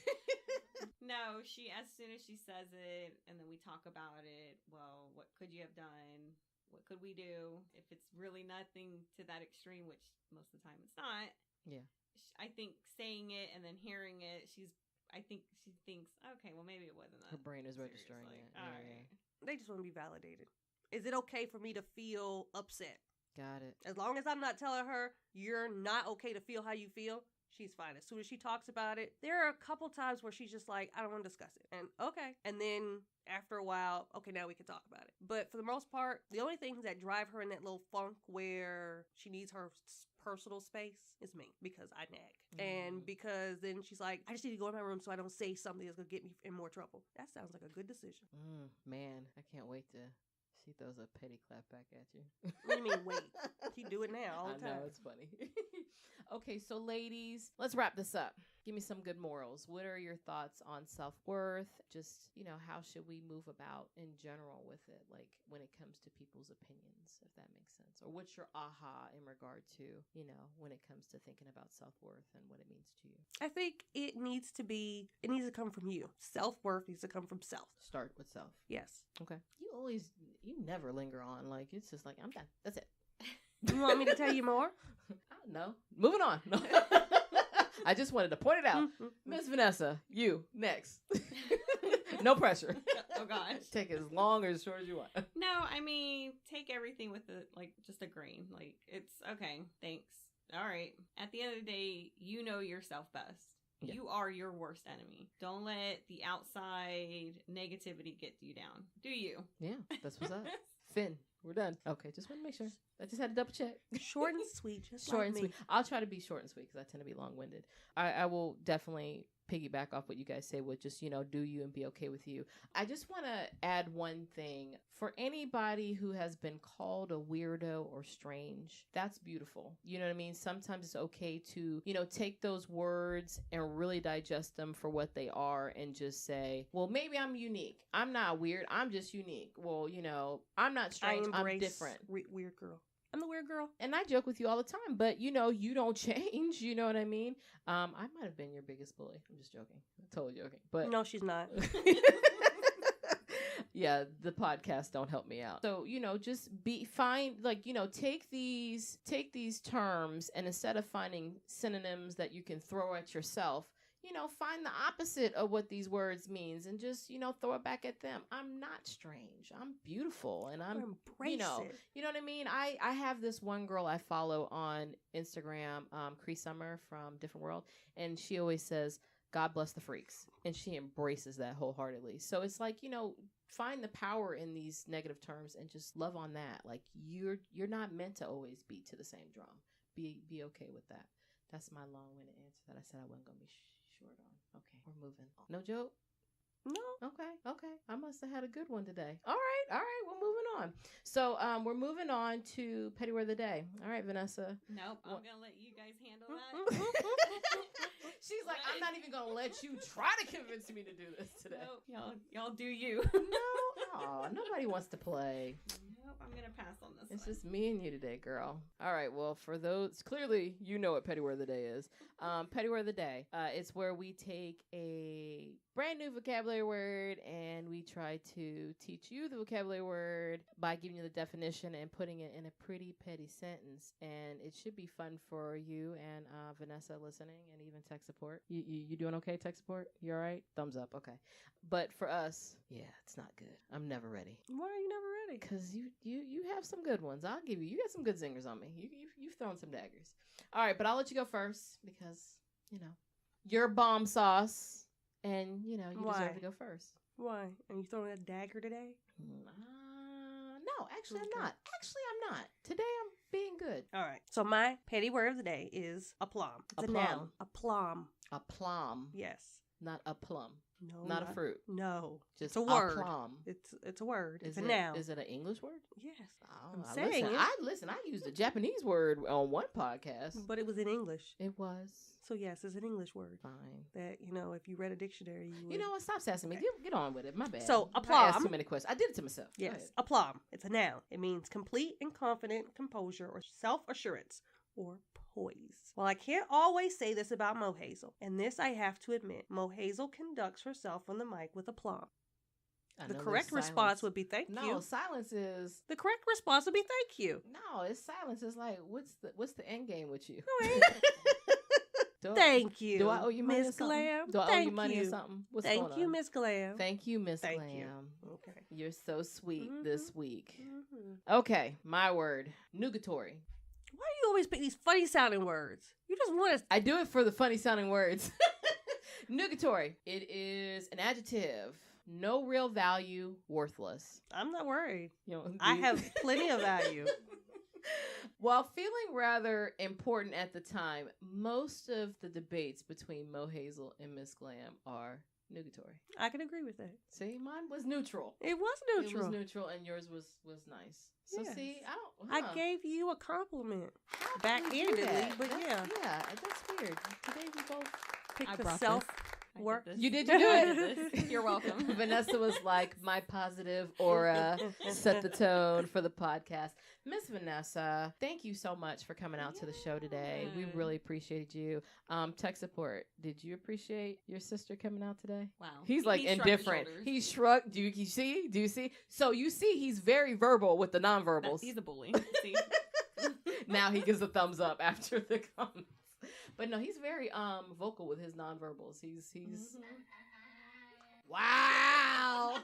No, as soon as she says it, and then we talk about it, well, what could you have done? What could we do? If it's really nothing to that extreme, which most of the time it's not. Yeah. I think saying it and then hearing it, I think she thinks, okay, well, maybe it wasn't that. Her brain is registering it. All right. They just want to be validated. Is it okay for me to feel upset? Got it. As long as I'm not telling her you're not okay to feel how you feel, she's fine. As soon as she talks about it, there are a couple times where she's just like, I don't want to discuss it. And okay. And then after a while, okay, now we can talk about it. But for the most part, the only things that drive her in that little funk where she needs her personal space is me, because I nag. And because then she's like, I just need to go in my room so I don't say something that's going to get me in more trouble. That sounds like a good decision. Man, I can't wait to... She throws a petty clap back at you. What do you mean, wait? She do it now all the time. I know, it's funny. Okay, so ladies, let's wrap this up. Give me some good morals. What are your thoughts on self-worth? Just, how should we move about in general with it? Like, when it comes to people's opinions, if that makes sense. Or what's your aha in regard to, when it comes to thinking about self-worth and what it means to you? I think it needs to come from you. Self-worth needs to come from self. Start with self. Yes. Okay. You never linger on. Like, it's just like, I'm done. That's it. You want me to tell you more? No. Moving on. No. I just wanted to point it out. Miss Vanessa, you next. No pressure. Oh gosh. Take as long or as short as you want. No, I mean, take everything with just a grain. Like, it's okay. Thanks. All right. At the end of the day, you know yourself best. Yeah. You are your worst enemy. Don't let the outside negativity get you down. Do you? Yeah, that's what's up. Finn, we're done. Okay, just want to make sure. I just had to double check. Short and sweet, just short like and me. Sweet. I'll try to be short and sweet because I tend to be long-winded. I will definitely piggyback off what you guys say with just, do you and be okay with you. I just want to add one thing. For anybody who has been called a weirdo or strange, that's beautiful. You know what I mean? Sometimes it's okay to, take those words and really digest them for what they are and just say, well, maybe I'm unique. I'm not weird. I'm just unique. Well, I'm not strange. I'm different. Weird girl. I'm the weird girl. And I joke with you all the time, but you don't change. You know what I mean? I might have been your biggest bully. I'm just joking. I'm totally joking. But no, she's not. Yeah, the podcasts don't help me out. So, just take these terms and instead of finding synonyms that you can throw at yourself, find the opposite of what these words means and just, throw it back at them. I'm not strange. I'm beautiful. And I'm, embrace it. You know what I mean? I have this one girl I follow on Instagram, Cree Summer from Different World. And she always says, God bless the freaks. And she embraces that wholeheartedly. So it's like, find the power in these negative terms and just love on that. Like you're not meant to always beat to the same drum. Be okay with that. That's my long-winded answer that I said I wasn't going to be short on. Okay, we're moving. No joke? No. Okay. I must have had a good one today. All right, we're moving on. So we're moving on to Petty Word of the Day. All right, Vanessa. Nope, I'm going to let you guys handle that. She's like, I'm not even going to let you try to convince me to do this today. Nope, y'all do you. No, nobody wants to play. Nope, I'm going to pass on this It's one. just me and you today, girl. All right, well, for those, clearly you know what Petty Word of the Day is. Petty Word of the Day, it's where we take a brand new vocabulary word and we try to teach you the vocabulary word by giving you the definition and putting it in a pretty petty sentence. And it should be fun for you and Vanessa listening and even tech support. You doing okay, tech support? You all right? Thumbs up. Okay. But for us, yeah, it's not good. I'm never ready. Why are you never ready? Because you have some good ones. I'll give you. You got some good zingers on me. You've thrown some daggers. All right, but I'll let you go first because, you're bomb sauce and, you deserve to go first. Why? Are you throwing a dagger today? No, actually I'm not. Today I'm being good. All right. So my petty word of the day is aplomb. It's a noun. Aplomb. Aplomb. Yes. Not a plum. No. Not a fruit. No. Just it's a word. Aplomb. It's a word. It's a noun. noun. Is it an English word? Yes. Oh, I'm saying it. I used a Japanese word on one podcast. But it was in English. It was. So yes, it's an English word. Fine. That, if you read a dictionary, you would. You know what? Stop sassing me. Okay. Get on with it. My bad. So, I aplomb. asked too many questions. I did it to myself. Yes. Aplomb. It's a noun. It means complete and confident composure or self-assurance or poise. Well, I can't always say this about Mohazel, and this I have to admit. Mohazel conducts herself on the mic with aplomb. The correct response would be thank you. No, silence is... The correct response would be thank you. No, it's silence. It's like, what's the end game with you? No, it ain't. Thank you. Do I owe you money Miss or something? Glam? Do I owe you money or something? What's going on? Thank you, Miss Glam. Thank you, Miss Glam. Thank you. Okay. You're so sweet this week. Mm-hmm. Okay, my word. Nugatory. Why do you always pick these funny sounding words? You just want to... I do it for the funny sounding words. Nugatory. It is an adjective. No real value, worthless. I'm not worried. I have plenty of value. While feeling rather important at the time, most of the debates between Mohazel and Ms. Glam are nugatory. I can agree with that. See, mine was neutral. It was neutral. It was neutral, and yours was nice. So yes. see, I gave you a compliment backhandedly, but yeah, that's weird. Today we both picked the self. Work. You did do it. You're welcome. Vanessa was like, my positive aura set the tone for the podcast. Miss Vanessa, thank you so much for coming out to the show today. We really appreciated you. Tech support, did you appreciate your sister coming out today? Wow. He's like indifferent. He shrugged. Do you see? Do you see? So you see he's very verbal with the nonverbals. He's a bully. See? Now he gives a thumbs up after the comments. But no, he's very vocal with his nonverbals. He's Mhm. wow.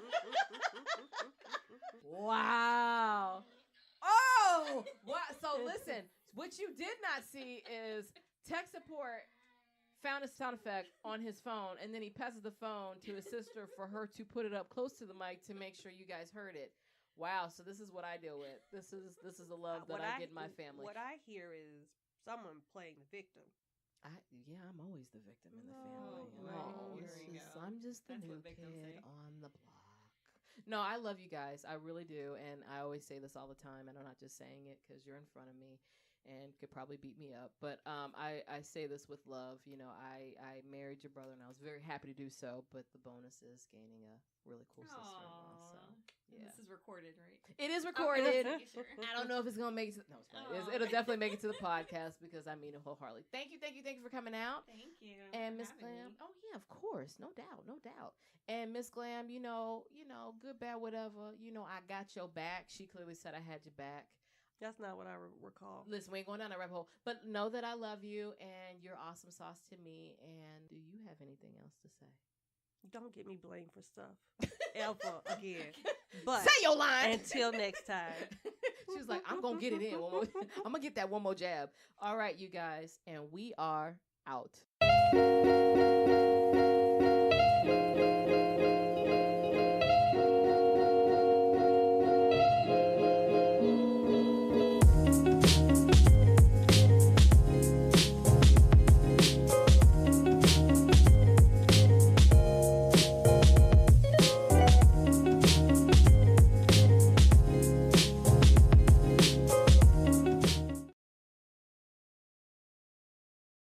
Wow. Oh, what? So listen, what you did not see is tech support found a sound effect on his phone, and then he passes the phone to his sister for her to put it up close to the mic to make sure you guys heard it. Wow, so this is what I deal with. This is the love that I get in my family. What I hear is someone playing the victim. I'm always the victim in the No, family. right. No, Here it's we just go. I'm just the That's new what victims kid say. on the block. No, I love you guys. I really do, and I always say this all the time, and I'm not just saying it because you're in front of me and could probably beat me up. But I say this with love. You know, I married your brother, and I was very happy to do so. But the bonus is gaining a really cool sister-in-law. So And yeah, this is recorded, right? it is Okay, recorded. making sure. I don't know if it's gonna make it. No, it's fine. It'll definitely make it to the podcast because I mean it wholeheartedly. Thank you for coming out. Thank you. And for Miss having Glam, me. oh yeah, of course, no doubt. And Miss Glam, you know, good, bad, whatever. You know, I got your back. She clearly said I had your back. That's not what I recall. Listen, we ain't going down that rabbit hole, but know that I love you and you're awesome sauce to me. And do you have anything else to say? Don't get me blamed for stuff ever again. But say your line until next time. She was like, I'm gonna get it in. I'm gonna get that one more jab. All right, you guys, and we are out.